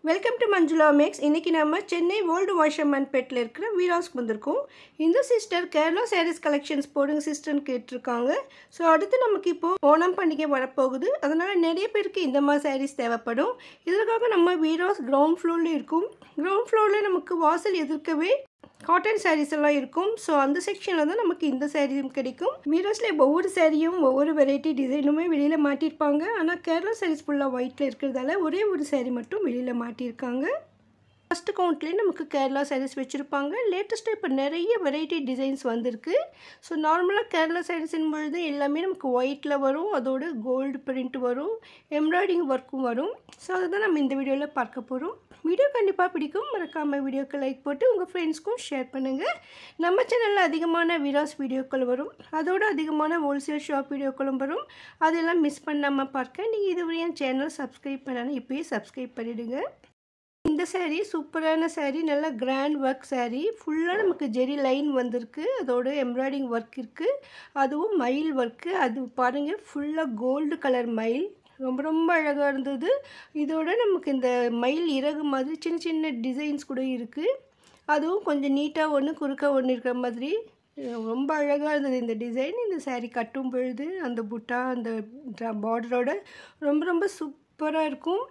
Welcome to Manjula maths. இன்றைக்கி நம்ம Chennai old வாஷர்மன்பேட்டில் இருக்கிற வீராஸ்க்கு வந்திருக்கோம். இந்த சிஸ்டர் கேரளா சாரீஸ் கலெக்ஷன்ஸ் போடுங்க சிஸ்டர்னு கேட்டிருக்காங்க. ஸோ அடுத்து நமக்கு இப்போது ஓணம் பண்டிகை வரப்போகுது. அதனால் நிறைய பேருக்கு இந்த மாதிரி சாரீஸ் தேவைப்படும். இதற்காக நம்ம வீராஸ் கிரவுண்ட் ஃப்ளோரில் இருக்கும். கிரவுண்ட் ஃப்ளோரில் நமக்கு வாசல் எதிர்க்கவே காட்டன் சாரீஸ் எல்லாம் இருக்கும். ஸோ அந்த செக்ஷனில் தான் நமக்கு இந்த சாரீயும் கிடைக்கும். வீராஸில் ஒவ்வொரு சாரியும் ஒவ்வொரு வெரைட்டி டிசைனுமே வெளியில் மாட்டியிருப்பாங்க. ஆனால் கேரளா சாரீஸ் ஃபுல்லாக ஒயிட்டில் இருக்கிறதால ஒரே ஒரு சாரீ மட்டும் வெளியில் மாட்டியிருக்காங்க. ஃபஸ்ட்டு கவுண்ட்லேயே நமக்கு கேரளா சாரீஸ் வச்சுருப்பாங்க. லேட்டஸ்ட்டாக இப்போ நிறைய வெரைட்டி டிசைன்ஸ் வந்திருக்கு. ஸோ நார்மலாக கேரளா சாரீஸின் பொழுது எல்லாமே நமக்கு ஒயிட்டில் வரும். அதோட கோல்டு பிரிண்ட் வரும், எம்ப்ராய்டிங் ஒர்க்கும் வரும். ஸோ அதை தான் நம்ம இந்த வீடியோவில் பார்க்க போகிறோம். வீடியோ கண்டிப்பாக பிடிக்கும். மறக்காமல் வீடியோக்கு லைக் போட்டு உங்கள் ஃப்ரெண்ட்ஸ்க்கும் ஷேர் பண்ணுங்கள். நம்ம சேனலில் அதிகமான வீராஸ் வீடியோக்கள் வரும். அதோட அதிகமான ஹோல்சேல் ஷாப் வீடியோக்களும் வரும். அதெல்லாம் மிஸ் பண்ணாமல் பார்க்க நீங்கள் இதுவரை என் சேனல் சப்ஸ்கிரைப் பண்ணாலும் இப்போயே சப்ஸ்கிரைப் பண்ணிவிடுங்க. இந்த சாரீ சூப்பரான சாரீ, நல்லா கிராண்ட் ஒர்க் சாரீ. ஃபுல்லாக நமக்கு ஜெரி லைன் வந்திருக்கு. அதோட எம்ப்ராய்டிங் ஒர்க் இருக்குது. அதுவும் மயில் ஒர்க்கு. அது பாருங்கள், ஃபுல்லாக கோல்டு கலர் மயில். ரொம்ப ரொம்ப அழகாக இருந்தது. இதோட நமக்கு இந்த மயில் இறகு மாதிரி சின்ன சின்ன டிசைன்ஸ் கூட இருக்குது. அதுவும் கொஞ்சம் நீட்டாக ஒன்று குறுக்க ஒன்று இருக்கிற மாதிரி ரொம்ப அழகாக இருந்தது இந்த டிசைன். இந்த சாரீ கட்டும் பொழுது அந்த புட்டா அந்த பார்டரோட ரொம்ப ரொம்ப சூப்பராக இருக்கும்.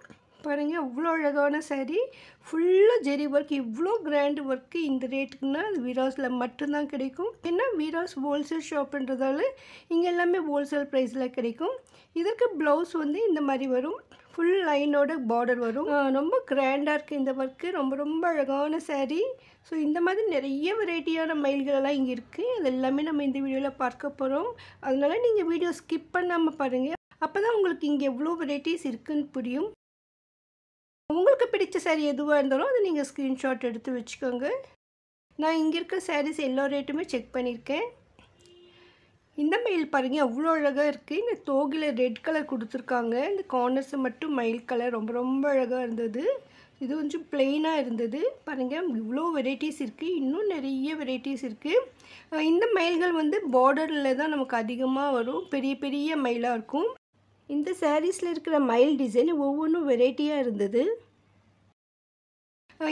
பாருங்கள், அவ்வளோ அழகான சாரீ. ஃபுல்லாக ஜெரி ஒர்க். இவ்வளோ கிராண்ட் ஒர்க்கு இந்த ரேட்டுக்குன்னா அது வீராஸில் மட்டும்தான் கிடைக்கும். ஏன்னா வீராஸ் ஹோல்சேல் ஷாப்புன்றதால இங்கே எல்லாமே ஹோல்சேல் ப்ரைஸில் கிடைக்கும். இதற்கு ப்ளவுஸ் வந்து இந்த மாதிரி வரும். ஃபுல் லைனோட பார்டர் வரும். ரொம்ப கிராண்டாக இருக்குது இந்த ஒர்க்கு. ரொம்ப ரொம்ப அழகான சாரீ. ஸோ இந்த மாதிரி நிறைய வெரைட்டியான மயில்களெல்லாம் இங்கே இருக்குது. அது எல்லாமே நம்ம இந்த வீடியோவில் பார்க்க போகிறோம். அதனால நீங்கள் வீடியோ ஸ்கிப் பண்ணாமல் பாருங்கள். அப்போ தான் உங்களுக்கு இங்கே எவ்வளோ வெரைட்டிஸ் இருக்குதுன்னு புரியும். உங்களுக்கு பிடிச்ச சாரீ எதுவாக இருந்தாலும் அதை நீங்கள் ஸ்க்ரீன்ஷாட் எடுத்து வச்சுக்கோங்க. நான் இங்கே இருக்க சாரீஸ் எல்லா ரேட்டுமே செக் பண்ணியிருக்கேன். இந்த மயில் பாருங்கள், அவ்வளோ அழகாக இருக்குது. இந்த தோகில் ரெட் கலர் கொடுத்துருக்காங்க. இந்த கார்னர்ஸை மட்டும் மயில் கலர் ரொம்ப ரொம்ப அழகாக இருந்தது. இது கொஞ்சம் பிளெயினாக இருந்தது. பாருங்கள், இவ்வளோ வெரைட்டிஸ் இருக்குது. இன்னும் நிறைய வெரைட்டிஸ் இருக்குது. இந்த மயில்கள் வந்து பார்டரில் தான் நமக்கு அதிகமாக வரும். பெரிய பெரிய மயிலாக இருக்கும். இந்த சாரீஸில் இருக்கிற மயில் டிசைன் ஒவ்வொன்றும் வெரைட்டியாக இருந்தது.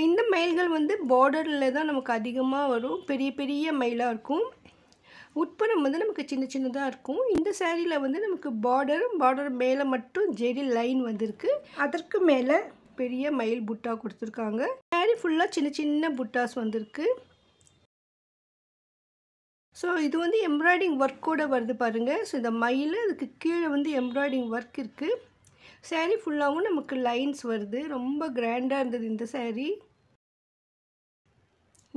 இந்த மயில்கள் வந்து பார்டரில் தான் நமக்கு அதிகமாக வரும். பெரிய பெரிய மயிலாக இருக்கும். உட்புறம் வந்து நமக்கு சின்ன சின்னதாக இருக்கும். இந்த சாரியில் வந்து நமக்கு பார்டர் மேலே மட்டும் ஜெரி லைன் வந்திருக்கு. அதற்கு மேலே பெரிய மயில் புட்டா கொடுத்துருக்காங்க. சாரி ஃபுல்லாக சின்ன சின்ன புட்டாஸ் வந்திருக்கு. ஸோ இது வந்து எம்ப்ராய்டிங் ஒர்க்கோடு வருது பாருங்கள். ஸோ இந்த மயில் அதுக்கு கீழே வந்து எம்ப்ராய்டிங் ஒர்க் இருக்குது. சாரீ ஃபுல்லாகவும் நமக்கு லைன்ஸ் வருது. ரொம்ப கிராண்டாக இருந்தது இந்த சாரீ.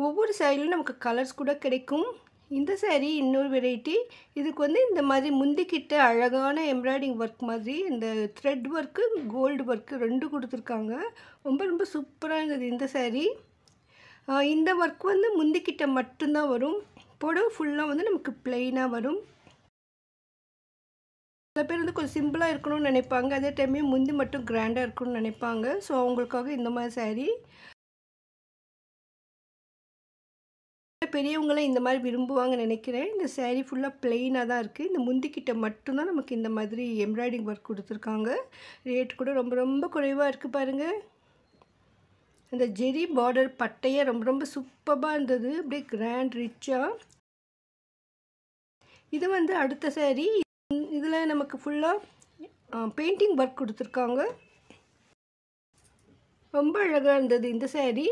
ஒவ்வொரு சாரிலையும் நமக்கு கலர்ஸ் கூட கிடைக்கும். இந்த சாரீ இன்னொரு வெரைட்டி. இதுக்கு வந்து இந்த மாதிரி முந்திக்கிட்ட அழகான எம்ப்ராய்டிங் ஒர்க் மாதிரி இந்த த்ரெட் ஒர்க்கு கோல்டு ஒர்க்கு ரெண்டு கொடுத்துருக்காங்க. ரொம்ப ரொம்ப சூப்பராக இருந்தது இந்த சாரீ. இந்த ஒர்க் வந்து முந்திக்கிட்ட மட்டும்தான் வரும். புடவை ஃபுல்லாக வந்து நமக்கு பிளெயினாக வரும். சில பேர் வந்து கொஞ்சம் சிம்பிளாக இருக்கணும்னு நினைப்பாங்க. அதே டைமே முந்தி மட்டும் கிராண்டாக இருக்கணும்னு நினைப்பாங்க. ஸோ அவங்களுக்காக இந்த மாதிரி சாரீ. பெரியவங்களாம் இந்த மாதிரி விரும்புவாங்கன்னு நினைக்கிறேன். இந்த சாரீ ஃபுல்லாக பிளெயினாக தான் இருக்குது. இந்த முந்திக்கிட்ட மட்டும்தான் நமக்கு இந்த மாதிரி எம்ப்ராய்டிங் ஒர்க் கொடுத்துருக்காங்க. ரேட் கூட ரொம்ப ரொம்ப குறைவாக இருக்குது பாருங்கள். இந்த ஜெரி பார்டர் பட்டையை ரொம்ப ரொம்ப சூப்பராக இருந்தது. அப்படியே கிராண்ட் ரிச்சாக. இது வந்து அடுத்த சாரீ. இதில் நமக்கு ஃபுல்லாக பெயிண்டிங் ஒர்க் கொடுத்துருக்காங்க. ரொம்ப அழகாக இருந்தது இந்த சாரீ.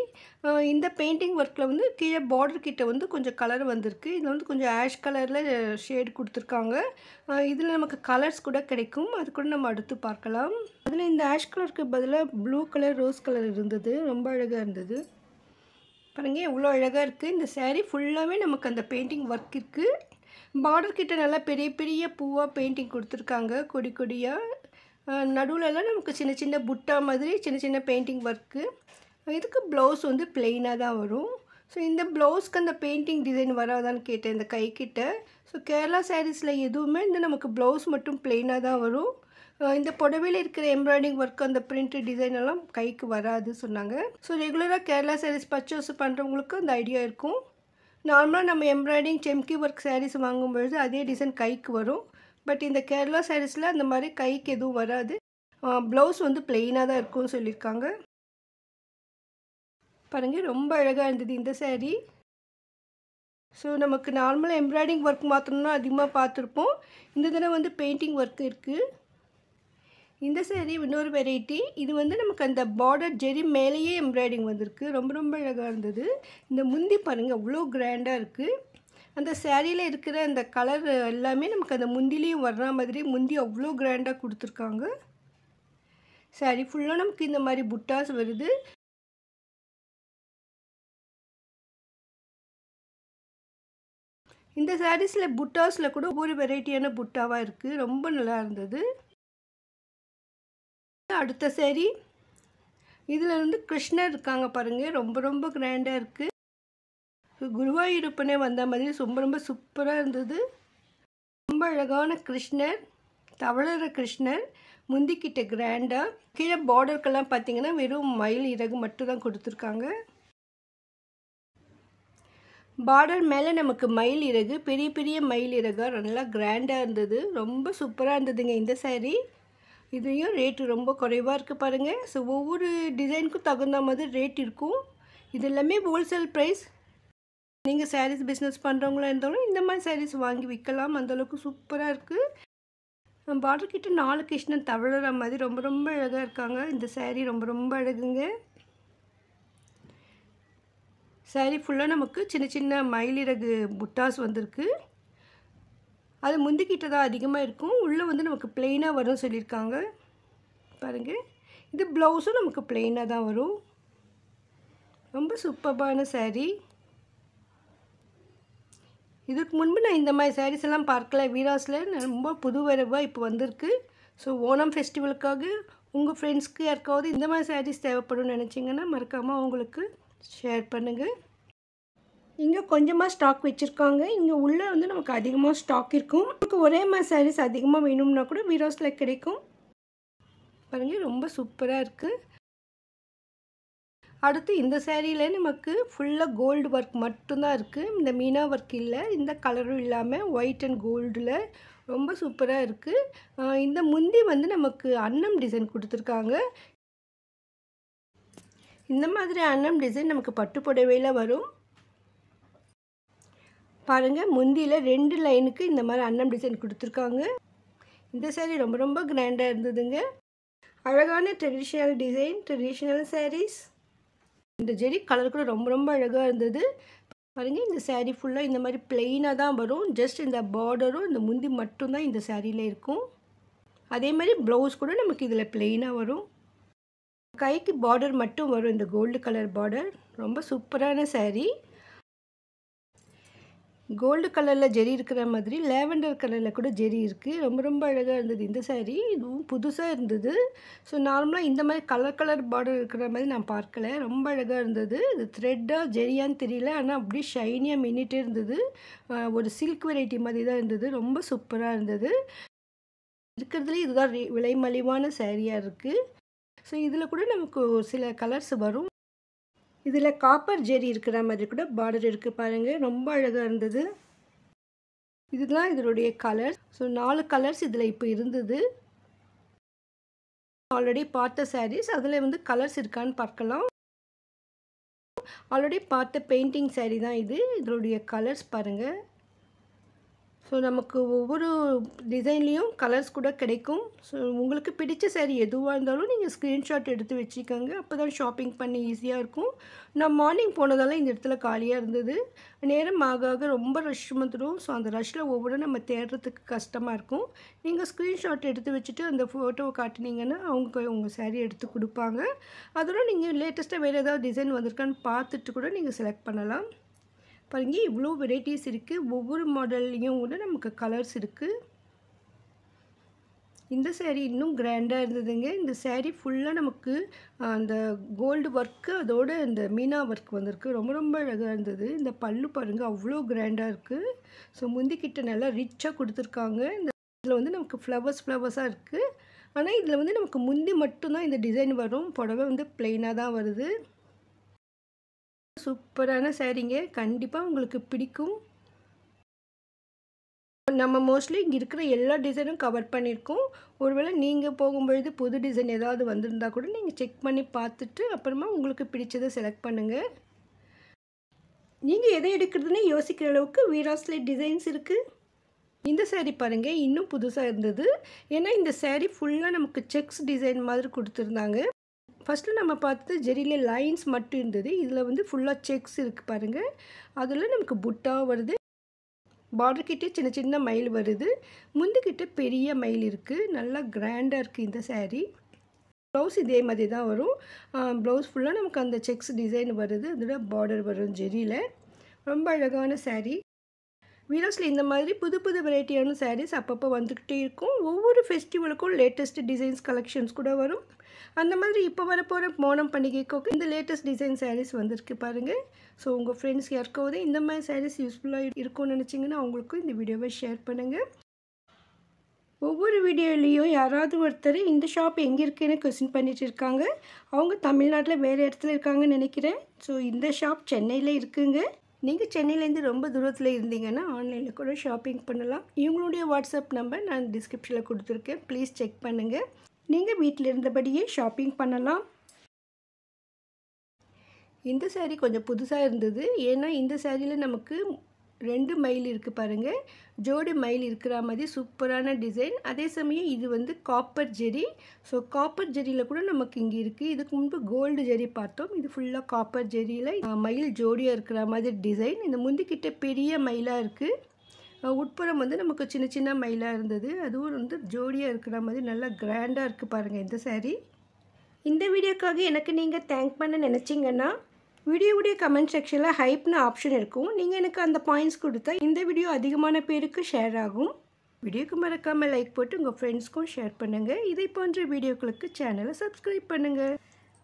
இந்த பெயிண்டிங் ஒர்க்கில் வந்து கீழே பார்டர் கிட்ட வந்து கொஞ்சம் கலர் வந்திருக்கு. இதில் வந்து கொஞ்சம் ஆஷ் கலரில் ஷேட் கொடுத்துருக்காங்க. இதில் நமக்கு கலர்ஸ் கூட கிடைக்கும். அது கூட நம்ம அடுத்து பார்க்கலாம். அதில் இந்த ஆஷ் கலருக்கு பதிலாக ப்ளூ கலர் ரோஸ் கலர் இருந்தது. ரொம்ப அழகாக இருந்தது. பாருங்கள், எவ்வளோ அழகாக இருக்குது. இந்த சாரீ ஃபுல்லாகவே நமக்கு அந்த பெயிண்டிங் ஒர்க் இருக்குது. பார்டர் கிட்ட நல்லா பெரிய பெரிய பூவாக பெயிண்டிங் கொடுத்துருக்காங்க, கொடி கொடியாக. நடுவிலலாம் நமக்கு சின்ன சின்ன புட்டா மாதிரி சின்ன சின்ன பெயிண்டிங் ஒர்க்கு. இதுக்கு ப்ளவுஸ் வந்து பிளெயினாக தான் வரும். ஸோ இந்த ப்ளவுஸ்க்கு அந்த பெயிண்டிங் டிசைன் வராதான்னு கேட்டேன் இந்த கைக்கிட்ட. ஸோ கேரளா சாரீஸில் எதுவுமே இந்த நமக்கு ப்ளவுஸ் மட்டும் பிளெயினாக தான் வரும். இந்த புடவையில் இருக்கிற எம்ப்ராய்டிங் ஒர்க் அந்த பிரிண்ட் டிசைன் எல்லாம் கைக்கு வராது சொன்னாங்க. ஸோ ரெகுலராக கேரளா சாரீஸ் பர்ச்சேஸ் பண்ணுறவங்களுக்கு அந்த ஐடியா இருக்கும். நார்மலாக நம்ம எம்ப்ராய்டிங் செம்கி ஒர்க் சாரீஸ் வாங்கும்பொழுது அதே டிசைன் கைக்கு வரும். பட் இந்த கேரளா சாரீஸில் அந்த மாதிரி கைக்கு எதுவும் வராது. ப்ளவுஸ் வந்து பிளெயினாக தான் இருக்கும்னு சொல்லியிருக்காங்க. பாருங்கள் ரொம்ப அழகாக இருந்தது இந்த saree. ஸோ நமக்கு நார்மலாக எம்ப்ராய்டிங் ஒர்க் மாற்றணும்னா அதிகமாக பார்த்துருப்போம். இந்த தடவை வந்து பெயிண்டிங் ஒர்க் இருக்குது. இந்த saree இன்னொரு வெரைட்டி. இது வந்து நமக்கு அந்த பார்டர் ஜெரி மேலேயே எம்ப்ராய்டிங் வந்திருக்கு. ரொம்ப ரொம்ப அழகாக இருந்தது. இந்த முந்தி பாருங்கள் அவ்வளோ கிராண்டாக இருக்குது. அந்த சாரியில் இருக்கிற அந்த கலர் எல்லாமே நமக்கு அந்த முந்திலையும் வர்ற மாதிரி முந்தி அவ்வளோ கிராண்டாக கொடுத்துருக்காங்க. சாரி ஃபுல்லாக நமக்கு இந்த மாதிரி புட்டாஸ் வருது. இந்த சாரீஸில் புட்டாஸில் கூட ஒவ்வொரு வெரைட்டியான புட்டாவாக இருக்குது. ரொம்ப நல்லா இருந்தது. அடுத்த சாரி இதில் வந்து கிருஷ்ணர் இருக்காங்க பாருங்கள். ரொம்ப ரொம்ப கிராண்டாக இருக்குது. குருவாயூரப்பனே வந்த மாதிரி ரொம்ப ரொம்ப சூப்பராக இருந்தது. ரொம்ப அழகான கிருஷ்ணர், தவழற கிருஷ்ணர், முந்திக்கிட்ட கிராண்டாக. கீழே பார்டருக்கெல்லாம் பார்த்தீங்கன்னா வெறும் மயில் இறகு மட்டும் தான் கொடுத்துருக்காங்க. பார்டர் மேலே நமக்கு மயில் இறகு, பெரிய பெரிய மயில் இறகாக நல்லா கிராண்டாக இருந்தது. ரொம்ப சூப்பராக இருந்ததுங்க இந்த saree. இதுலேயும் ரேட்டு ரொம்ப குறைவாக இருக்குது பாருங்கள். ஸோ ஒவ்வொரு டிசைனுக்கும் தகுந்த மாதிரி ரேட் இருக்கும். இது எல்லாமே ஹோல்சேல் ப்ரைஸ். நீங்கள் சாரீஸ் பிஸ்னஸ் பண்ணுறவங்களா இருந்தாலும் இந்த மாதிரி சாரீஸ் வாங்கி விற்கலாம். அந்தளவுக்கு சூப்பராக இருக்குது. பார்டர் கிட்ட 4 கிருஷ்ணன் தவழற மாதிரி ரொம்ப ரொம்ப அழகாக இருக்காங்க. இந்த saree ரொம்ப ரொம்ப அழகுங்க. saree ஃபுல்லாக நமக்கு சின்ன சின்ன மயிலிறகு புட்டாஸ் வந்திருக்கு. அது முந்திக்கிட்ட தான் அதிகமாக இருக்கும். உள்ளே வந்து நமக்கு பிளெயினாக வரும் சொல்லியிருக்காங்க பாருங்கள். இது ப்ளவுஸும் நமக்கு பிளெயினாக தான் வரும். ரொம்ப சூப்பரான saree. இதுக்கு முன்பு நான் இந்த மாதிரி சாரீஸ் எல்லாம் பார்க்கல. வீராஸில் ரொம்ப புது வரவாக இப்போ வந்திருக்கு. ஸோ ஓணம் ஃபெஸ்டிவலுக்காக உங்கள் ஃப்ரெண்ட்ஸ்க்கு யாருக்காவது இந்த மாதிரி சாரீஸ் தேவைப்படும் நினச்சிங்கன்னா மறக்காமல் அவங்களுக்கு ஷேர் பண்ணுங்கள். இங்கே கொஞ்சமாக ஸ்டாக் வச்சுருக்காங்க. இங்கே உள்ளே வந்து நமக்கு அதிகமாக ஸ்டாக் இருக்கும். நமக்கு ஒரே மாதிரி சாரீஸ் அதிகமாக வேணும்னா கூட வீராஸில் கிடைக்கும். பாருங்கள் ரொம்ப சூப்பராக இருக்குது. அடுத்து இந்த சேரீயில் நமக்கு ஃபுல்லாக கோல்டு ஒர்க் மட்டும்தான் இருக்குது. இந்த மீனா ஒர்க் இல்லை. இந்த கலரும் இல்லாமல் ஒயிட் அண்ட் கோல்டில் ரொம்ப சூப்பராக இருக்குது. இந்த முந்தி வந்து நமக்கு அன்னம் டிசைன் கொடுத்துருக்காங்க. இந்த மாதிரி அன்னம் டிசைன் நமக்கு பட்டு புடவையில் வரும். பாருங்கள் முந்தியில் 2 லைனுக்கு இந்த மாதிரி அன்னம் டிசைன் கொடுத்துருக்காங்க. இந்த saree ரொம்ப ரொம்ப கிராண்டாக இருந்ததுங்க. அழகான ட்ரெடிஷ்னல் டிசைன், ட்ரெடிஷ்னல் sarees. இந்த ஜெரி கலர் கூட ரொம்ப ரொம்ப அழகாக இருந்தது. பாருங்கள் இந்த saree ஃபுல்லாக இந்த மாதிரி பிளெயினாக தான் வரும். ஜஸ்ட் இந்த பார்டரும் இந்த முந்தி மட்டும்தான் இந்த சாரியில் இருக்கும். அதே மாதிரி ப்ளவுஸ் கூட நமக்கு இதில் பிளெயினாக வரும். கைக்கு பார்டர் மட்டும் வரும், இந்த கோல்டு கலர் பார்டர். ரொம்ப சூப்பரான saree. கோல்டு கலரில் ஜெரி இருக்கிற மாதிரி லேவெண்டர் கலரில் கூட ஜெரி இருக்குது. ரொம்ப ரொம்ப அழகாக இருந்தது இந்த saree. இதுவும் புதுசாக இருந்தது. ஸோ நார்மலாக இந்த மாதிரி கலர் பார்டர் இருக்கிற மாதிரி நான் பார்க்கல. ரொம்ப அழகாக இருந்தது. இது த்ரெட்டாக ஜெரியான்னு தெரியல, ஆனால் அப்படியே ஷைனியாக மின்னிட்டே இருந்தது. ஒரு சில்க் வெரைட்டி மாதிரி தான் இருந்தது. ரொம்ப சூப்பராக இருந்தது. இருக்கிறதுலே இதுதான் விலை மலிவான சாரியாக இருக்குது. ஸோ இதில் கூட நமக்கு ஒரு சில கலர்ஸ் வரும். இதில் காப்பர் ஜெரி இருக்கிற மாதிரி கூட பார்டர் இருக்குது பாருங்கள். ரொம்ப அழகாக இருந்தது. இதுதான் இதனுடைய கலர்ஸ். ஸோ 4 கலர்ஸ் இதில் இப்போ இருந்தது. ஆல்ரெடி பார்த்த சாரீஸ் அதில் வந்து கலர்ஸ் இருக்கான்னு பார்க்கலாம். ஆல்ரெடி பார்த்த பெயிண்டிங் saree தான் இது. இதனுடைய கலர்ஸ் பாருங்கள். ஸோ நமக்கு ஒவ்வொரு டிசைன்லேயும் கலர்ஸ் கூட கிடைக்கும். ஸோ உங்களுக்கு பிடிச்ச saree எதுவாக இருந்தாலும் நீங்கள் ஸ்க்ரீன்ஷாட் எடுத்து வச்சுக்கோங்க. அப்போ தான் ஷாப்பிங் பண்ணி ஈஸியாக இருக்கும். நான் மார்னிங் போனதால இந்த இடத்துல காலியாக இருந்தது. நேரம் ஆக ஆக ரொம்ப ரஷ் வந்துடும். ஸோ அந்த ரஷ்ஷில் ஒவ்வொன்றும் நம்ம தேடுறதுக்கு கஷ்டமாக இருக்கும். நீங்கள் ஸ்க்ரீன்ஷாட் எடுத்து வச்சுட்டு அந்த ஃபோட்டோவை காட்டினீங்கன்னா அவங்க உங்கள் saree எடுத்து கொடுப்பாங்க. அதோட நீங்கள் லேட்டஸ்ட்டாக வேறு ஏதாவது டிசைன் வந்திருக்கான்னு பார்த்துட்டு கூட நீங்கள் செலக்ட் பண்ணலாம். பாருங்க இவ்வளோ வெரைட்டிஸ் இருக்குது. ஒவ்வொரு மாடல்லையும் கூட நமக்கு கலர்ஸ் இருக்குது. இந்த saree இன்னும் கிராண்டாக இருந்ததுங்க. இந்த saree ஃபுல்லாக நமக்கு அந்த கோல்டு ஒர்க்கு அதோட இந்த மீனா ஒர்க் வந்திருக்கு. ரொம்ப ரொம்ப அழகாக இருந்தது. இந்த பல்லு பாருங்கள் அவ்வளோ கிராண்டாக இருக்குது. ஸோ முந்திக்கிட்ட நல்லா ரிச்சாக கொடுத்துருக்காங்க. இந்த இதில் வந்து நமக்கு ஃப்ளவர்ஸாக இருக்குது. ஆனால் இதில் வந்து நமக்கு முந்தி மட்டும்தான் இந்த டிசைன் வரும். புடவை வந்து பிளெயினாக தான் வருது. சூப்பரான சாரீங்க. கண்டிப்பாக உங்களுக்கு பிடிக்கும். நம்ம மோஸ்ட்லி இங்கே இருக்கிற எல்லா டிசைனும் கவர் பண்ணியிருக்கோம். ஒருவேளை நீங்கள் போகும்பொழுது புது டிசைன் ஏதாவது வந்திருந்தா கூட நீங்கள் செக் பண்ணி பார்த்துட்டு அப்புறமா உங்களுக்கு பிடிச்சதை செலக்ட் பண்ணுங்கள். நீங்கள் எதை எடுக்கிறதுன்னு யோசிக்கிற அளவுக்கு வீராஸ்ல டிசைன்ஸ் இருக்குது. இந்த saree பாருங்கள், இன்னும் புதுசாக இருந்தது. ஏன்னா இந்த saree ஃபுல்லாக நமக்கு செக்ஸ் டிசைன் மாதிரி கொடுத்துருந்தாங்க. ஃபஸ்ட்டு நம்ம பார்த்தது ஜெரியில் லைன்ஸ் மட்டும் இருந்தது. இதில் வந்து ஃபுல்லாக செக்ஸ் இருக்குது பாருங்கள். அதில் நமக்கு புட்டா வருது. பார்டர் கிட்டே சின்ன சின்ன மயில் வருது. முந்துக்கிட்ட பெரிய மயில் இருக்குது. நல்லா கிராண்டாக இருக்குது இந்த saree. ப்ளவுஸ் இதே மாதிரி தான் வரும். ப்ளவுஸ் ஃபுல்லாக நமக்கு அந்த செக்ஸ் டிசைன் வருது. அதோட பார்டர் வரும் ஜெரியில். ரொம்ப அழகான saree. வீராஸில் இந்த மாதிரி புது புது வெரைட்டியான sarees அப்பப்போ வந்துக்கிட்டே இருக்கும். ஒவ்வொரு ஃபெஸ்டிவலுக்கும் லேட்டஸ்ட் டிசைன்ஸ் கலெக்ஷன்ஸ் கூட வரும். அந்த மாதிரி இப்போ வரப்போகிற ஓணம் பண்டிகைக்கு இந்த லேட்டஸ்ட் டிசைன் sarees வந்திருக்கு பாருங்கள். ஸோ உங்கள் ஃப்ரெண்ட்ஸ் யாருக்காவது இந்த மாதிரி sarees யூஸ்ஃபுல்லாக இருக்கும்னு நினச்சிங்கன்னா அவங்களுக்கும் இந்த வீடியோவை ஷேர் பண்ணுங்கள். ஒவ்வொரு வீடியோலேயும் யாராவது ஒருத்தர் இந்த ஷாப் எங்கே இருக்குன்னு கொஸ்டின் பண்ணிகிட்டு இருக்காங்க. அவங்க தமிழ்நாட்டில் வேறு இடத்துல இருக்காங்கன்னு நினைக்கிறேன். ஸோ இந்த ஷாப் சென்னையில் இருக்குங்க. நீங்கள் சென்னையிலேருந்து ரொம்ப தூரத்தில் இருந்தீங்கன்னா ஆன்லைனில் கூட ஷாப்பிங் பண்ணலாம். இவங்களுடைய வாட்ஸ்அப் நம்பர் நான் டிஸ்கிரிப்ஷனில் கொடுத்துருக்கேன். ப்ளீஸ் செக் பண்ணுங்கள். நீங்கள் வீட்டில் இருந்தபடியே ஷாப்பிங் பண்ணலாம். இந்த saree கொஞ்சம் புதுசாக இருந்தது. ஏன்னா இந்த சாரியில் நமக்கு 2 மயில் இருக்குது பாருங்கள். ஜோடி மயில் இருக்கிற மாதிரி சூப்பரான டிசைன். அதே சமயம் இது வந்து காப்பர் ஜெரி. ஸோ காப்பர் ஜெரியில் கூட நமக்கு இங்கே இருக்குது. இதுக்கு முன்பு கோல்டு ஜெரி பார்த்தோம். இது ஃபுல்லாக காப்பர் ஜெரியில் மயில் ஜோடியாக இருக்கிற மாதிரி டிசைன். இந்த முந்திக்கிட்ட பெரிய மயிலாக இருக்குது. உட்புறம் வந்து நமக்கு சின்ன சின்ன மயிலாக இருந்தது. அதுவும் வந்து ஜோடியாக இருக்கிற மாதிரி நல்லா கிராண்டாக இருக்குது பாருங்கள் இந்த saree. இந்த வீடியோக்காக எனக்கு நீங்கள் தேங்க் பண்ண நினச்சிங்கன்னா வீடியோவுடைய கமெண்ட் செக்ஷனில் ஹைப்னு ஆப்ஷன் இருக்கும். நீங்கள் எனக்கு அந்த பாயிண்ட்ஸ் கொடுத்தா இந்த வீடியோ அதிகமான பேருக்கு ஷேர் ஆகும். வீடியோக்கு மறக்காமல் லைக் போட்டு உங்கள் ஃப்ரெண்ட்ஸ்க்கும் ஷேர் பண்ணுங்கள். இதை போன்ற வீடியோக்களுக்கு சேனலை சப்ஸ்கிரைப் பண்ணுங்கள்.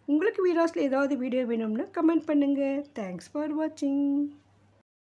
உங்களுக்கு வீடியோஸில் ஏதாவது வீடியோ வேணும்னா கமெண்ட் பண்ணுங்கள். தேங்க்ஸ் ஃபார் வாட்சிங்.